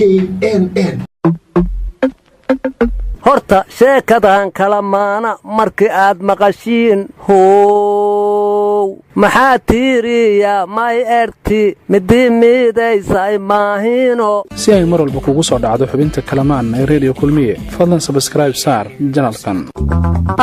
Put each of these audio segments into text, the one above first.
knn horta sheekadan kalamaana markii aad maqashiin how maxaa tiiriya may erti midii miidaysay maahino si ay mar walba kugu soo dhacdo xubinta kalamaan ee radio kulmiye fadlan subscribe saar janalkan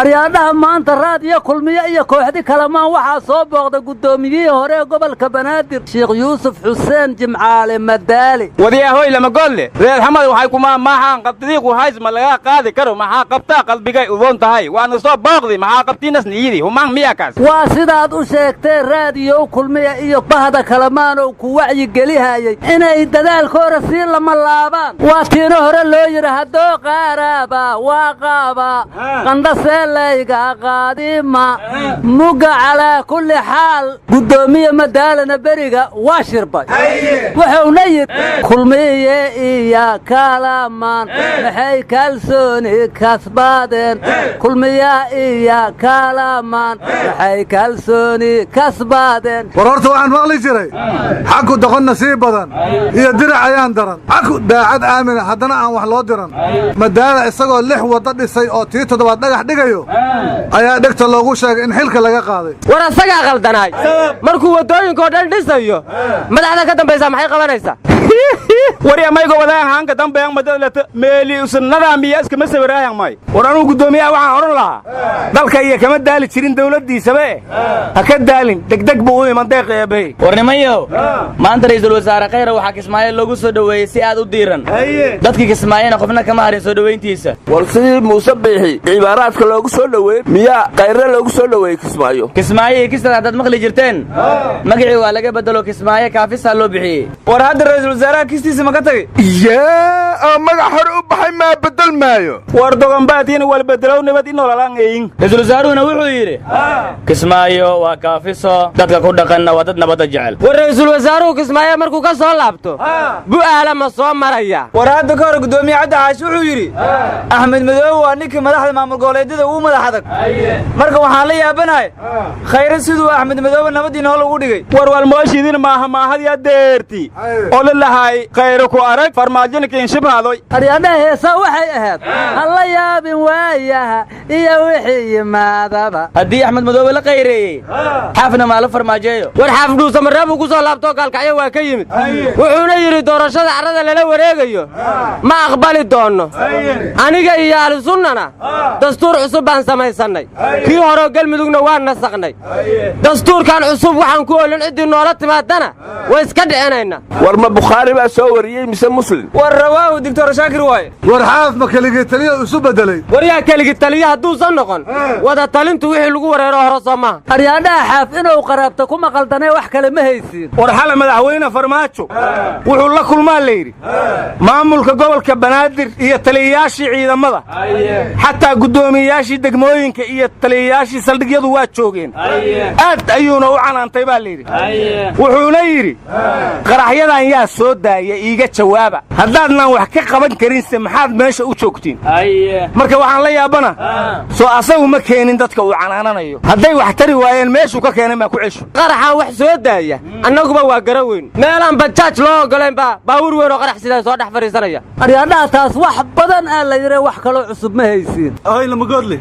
aryaadaha maanta raadiyo kulmiye iyo kooxdi kalamaan waxaa soo booqday gudoomiyihii hore gobolka banaadir sheekh yuusuf xuseen jimcaale madaali wadiyahoy lama golle reer xamad waxay kuma maahan qabtidiiqu haysma laga qaadi karo maxaa qabtaa qalbigay u doon tahay waana soo booqdi maxaa qabtiinas niyidi humaan miyaakaas waa sidaad u sheegtay raadiyo kulmiye iyo bahda kalamaan oo ku wacyi gelihayay inay dadaalkooda sii lama laabaan waa tiina hore loo yiri hadoo qaaraba waa qaaba qandaseelayga qaadima muga calaa kulli xaal gudoomiye madaalana beriga waa shirbay wuxuuna yidhi kulmiye iyo kalamaan maxay kalsooni kasbadeen kulmiya iyo kalamaan maxay kalsooni kasbadeen war horta waxaan maqli jiray xaku doqonna sii badan iyo dirac ayaan daran xaku daacad aamina haddana aan wax loo diran madaala isagoo 6 wada dhisay oo tii 7 dhagax dhigayo ayaa dhegta loogu sheegay in xilka laga qaaday war asagaa qaldanaay markuu wadooyinkoo dhan dhisayo madaxda ka dambaysa maxay qabanaysaa war yamaygo wadaan haanka dambeeyaan madalata meeli usnada miya iska masawirayaan may war anu gudoomiyaha waxaan oran lahaa dalka iyo kama daali jirin dawladdiisaba ha ka daalin degdeg buu u iman deeqeebay war nimayo maanta ra'iisul wasaare khayra waxa Kismaayo loogu soo dhaweeyay si aad u diiran dadkii Kismaayana qofna kama harin soo dhaweyntiisa war sidii Muuse Biixi cibaaraadka loogu soo dhaweeyay miya khayra loogu soo dhaweeyay Kismaayo kisada dad maqli jirteen magacii waa laga bedelo Kismaayo kaafisa loo bixiyay war hadda ra'iisul wasaare kistiisa ma ka tagay magac hore u baxay ma bedel maayo war dogan baadina wal bedelo nabad in nololaan eeyin ra'iisul wasaaruna wuxuu yiri Kismaayo waa kaafiso dadka ku dhaqanna waa dad nabad jecel war ra'iisul wasaaruhu Kismaayo markuu ka soo laabto bu'aala ma soo maraya war hadda ka hor gudoomiye Cabdi Caash wuxuu yiri Axmed Madow waa ninka madaxda maamul goboleedyada uu madax adag marka waxaan la yaabanahay khayr sidoo Axmed Madow nabadiina hol ugu dhigay war wal mooshiidin maaha ya deerti oo la lahay khayr ku arag farmaajin ka shibaadoy aryaadaha heesa waxay ahayd halla yaabin waayaha iyo wixii yimaadaba haddii Axmed Madow la qayreeyay xafna ma la farmaajeeyo war xafdu samaraabu ku soo laabto galkacyo waa ka yimid wuxuuna yiri doorashada carrada lala wareegayo ma aqbali doono aniga iyo ahlu sunnana dastuur cusub baan samaysanay kii hore galmudugna waa nasaqnay dastuurkan cusub waxaan ku oolin cidii noola timaadana way iska dhicinayna war ma Bukhari baa soo wariyay mise Muslim war rawaahu Dr. Shaakir waay war xaaf ma kaliya taliya isu bedelay war yaa kaliya taliya haduu san noqon wada talintu wixii lagu wareero hore Soomaa aryaadaha xaaf inuu qaraabta kuma qaldanay wax kale ma haysiin war xal madaxweyne farmaajo wuxuu la kulmaa leeyri maamulka gobolka Banaadir iyo taliyayaashii ciidamada xataa gudoomiyaashii degmooyinka iyo taliyayaashii saldhigyadu waa joogeen aad ayuuna u canaantay baa leeyri wuxuuna yiri qaraxyadan yaa soo daaya iiga jawaaba haddaadna wax ka qaban karin maxaad meesha u joogtiin marka waxaan la yaabana soo asagu ma keenin dadka uu canaananayo hadday wax tari waayeen meeshu ka keenay ma ku cesho qaraxan wax soo daaya annaguba waa garaweyn meelaan bajaaj loo ogoleen baawur weyn oo qarax sidaa soo dhex fariisanaya aryaadaha taas wax badan aan la yiri wax kale cusub ma haysiin ay lama goodle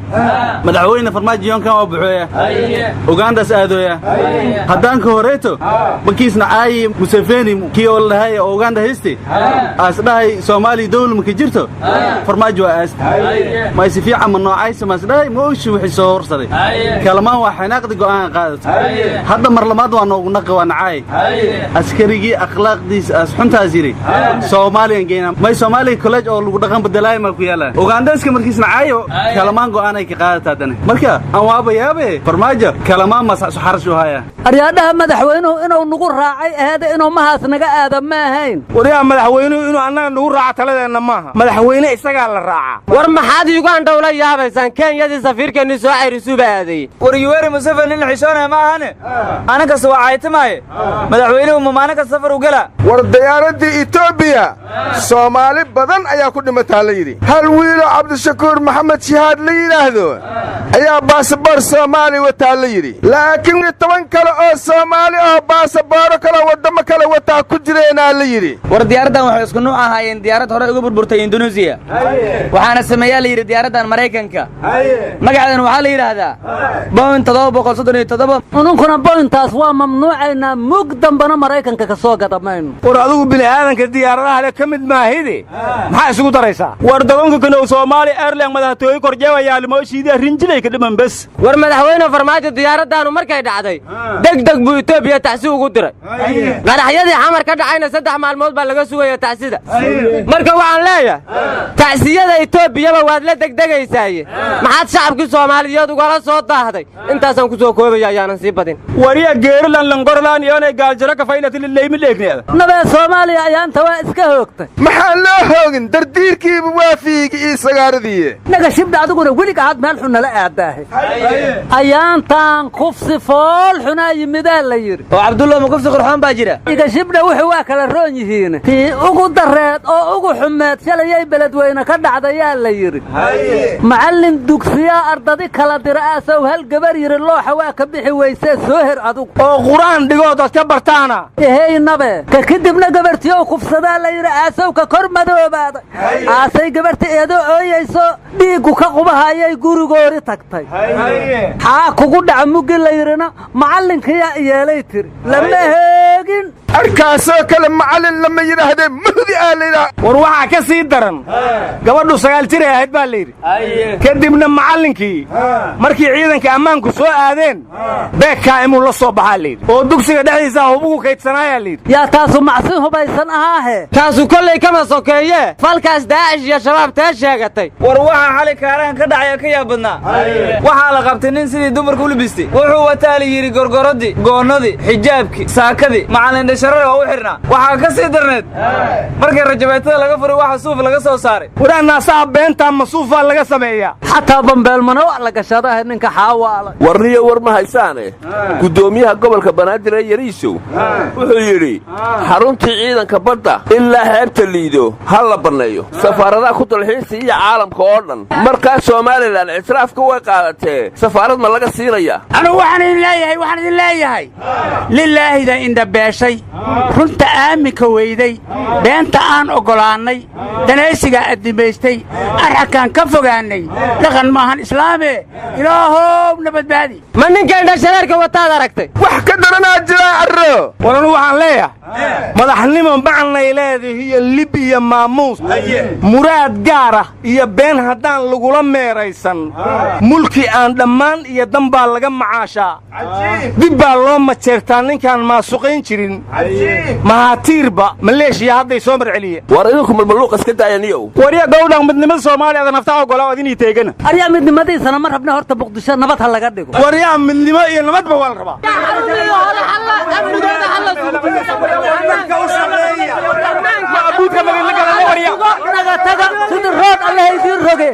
madaxweyne farmaajo kan oo buxooya Uganda aadooya haddaan ka horeeto bankiisna ay Museveni kii oo lahay Uganda hayste asdahay Soomaali dawlad ka jirto farmaajo aas ma si fiican ma noocaysa ma asdahay ma ooshu wixii soo horsaday kalamaan waxa naqdi go'aan qaadato hadda mar lamaad waa noogu naqay askarigi akhlaaqdiis as xuntaas yiri Soomaaliyan geena ma Soomaali college oo lagu dhaqan bedelaay ma ku yaala Uganda iska markiisna caayo kalamaan go'aan ay ka qaadataan marka aan waaba yaabe farmaajo kalamaan ma sax xarasho haya aryaadaha madaxweynuhu inuu nagu raacay ahayd inuu mahaas naga aadam ma ahayn wariya madaxweynuhu inuu annaga nagu raaca taladeena maaha madaxweyne isaga la raaca war maxaad Uganda ula yaabaysan Kenyadii safiirkeenu soo cayrisu baaday war Yoweri Museveni in xishoonay ma ahane anaga soo caaytamaay madaxweynuhu maamaanka safar u gala war diyaaradii Ethiopia Soomaali badan ayaa ku dhimatay la yiri hal wiil Cabdishakuur Maxamed Shihaad la yiraahdo ayaa baasaboor Soomaali wata la yiri laakiin 10 kale oo Soomaali ah baasaboor kale wadamo kale wata ku jireena sameeyaa la yidhi war diyaaraddan waxay isku nuuc ahaayeen diyaarad hore uga burburtay Indonesia waxaana sameeyaa la yidhi diyaaraddan Maraykanka magaceedan waxaa la yidhaahdaa Boeing 737 ununkuna Boeingtaas waa mamnuucaynaa mug dambana Maraykanka ka soo gadamayno war adigu bini'aadanka diyaaradaha le ka mid maahide maxaa isugu daraysaa war dagonka kanow Soomaali Airlines madaxtooyo korjeeya limooshiida rinjilay ka dhiman bas war madaxweyne farmaajo diyaaraddaanu markay dhacday degdeg buu Itoobiya tacsi ugu diray madaxyadii xamar ka dhacayna 3 maalmood baa laga sugaya tacsida marka waxaan leeyahay tacsiyada Itoobiyaba waad la degdegaysaaye maxaad shacabkii Soomaaliyeed uga soo daahday intaasaan ku soo koobaya ayaanan sii badin wariya geerilan langorlaan iyo inay gaaljaro ka faylati leeymi leegneeda nabee Soomaaliya ayaanta waa iska hoogtay maxaa loo hoogin dardiirkiiba waa fiigi ii sagaaradii naga shibda adiguna weliga had meel xun nala aadaahay ayaantan kufsi fool xunaa yimidaan la yidhi oo Cabdulla ma kufsi qurxoon baa jira iga shibda wuxuu waa kala roon yihiin tii ugu dareed oo ugu xumeed shalayay beledweyne ka dhacdayaa la yidhi macallin dugsiya ardadi kala dira aasow hal gabar yiri looxa waa ka bixi weysee soo her adigu oo quraan dhigood ka bartaana ehey nabe ka kadibna gabartii oo kufsadaa la yidhi aasow ka kor madoobaada aasay gabarta eedoo ooyayso dhiiggu ka qubahayay gurigoori tagtay xaa kugu dhaca muggi la yidhina macallinkiyaa yeelay tiri lama heegin arkaasoo kale macallin lama yidhaahdee muhdi aa la yidhaha war waxaa ka sii daran gabadhu 9 jir ahayd baa la yidhi kadibna macallinkii markii ciidanka ammaanku soo aadeen beekaa imuu la soo baxaa la yidhi oo dugsiga dhexdiisa hubugu kaydsanaayaa la yidhi yaa taasu macsi hubaysan ahaahe taasu kollay kama sokeeye falkaas Daacish iyo shabaab taa sheegatay war waxa xali kaaraan ka dhacay ka yaabadna waxa la qabtay nin sidii dumarku u libistay wuxuu wataa la yiri gorgoradii goonadii xijaabki saakadii macallin sharaf oo u xirnaa waxa ka sii darneed markii rajabeetada laga furay waxa suuf laga soo saaray waraana saab beenta masuufa laga sameeyaa xataa bambeelmana wax la gashadahay ninka xaawaalay warniyo war ma haysaane gudoomiyaha gobolka Banaadir ee Yariisow wuxuu yiri xaruntii ciidanka badda ilaa heebta liido hal la baneeyo safaaradaha ku dalxiis iyo caalamka oo dhan marka Soomaaliland israafka way qaadatay safaarad ma laga siinaya anu waxaan idin leeyahay lillaahida inda beeshay runta aaminka weyday beenta aan ogolaanay danaysiga adimaystay arxakan ka fogaanay dhaqan maahan islaame ilaahow nabadbaadi ma ninka indhashareerka wataad aragtay wax ka daranaa jira arro waranu waxaan leeyahay madaxnimo macnay leedahay iyo libiya maamuus muraad gaar ah iyo been haddaan lagula meeraysan mulki aan dhammaan iyo danbaa laga macaashaa dib baa loo majeertaa ninkaan maasuqayn jirin mahatiirba maleeshiya hadday soo marceliyeen war idinku malmaluuq iska daayaniyow wariya gowdhan midnimada Soomaaliya nafta ogolaa adinii teegana aryaa midnimadiisana ma rabna horta Muqdisho nabad ha laga dhigo wariya midnimo iyo nabadba waa la rabaa maabuudka magaalada galay wariya naga taga sidii rood Allah idin roge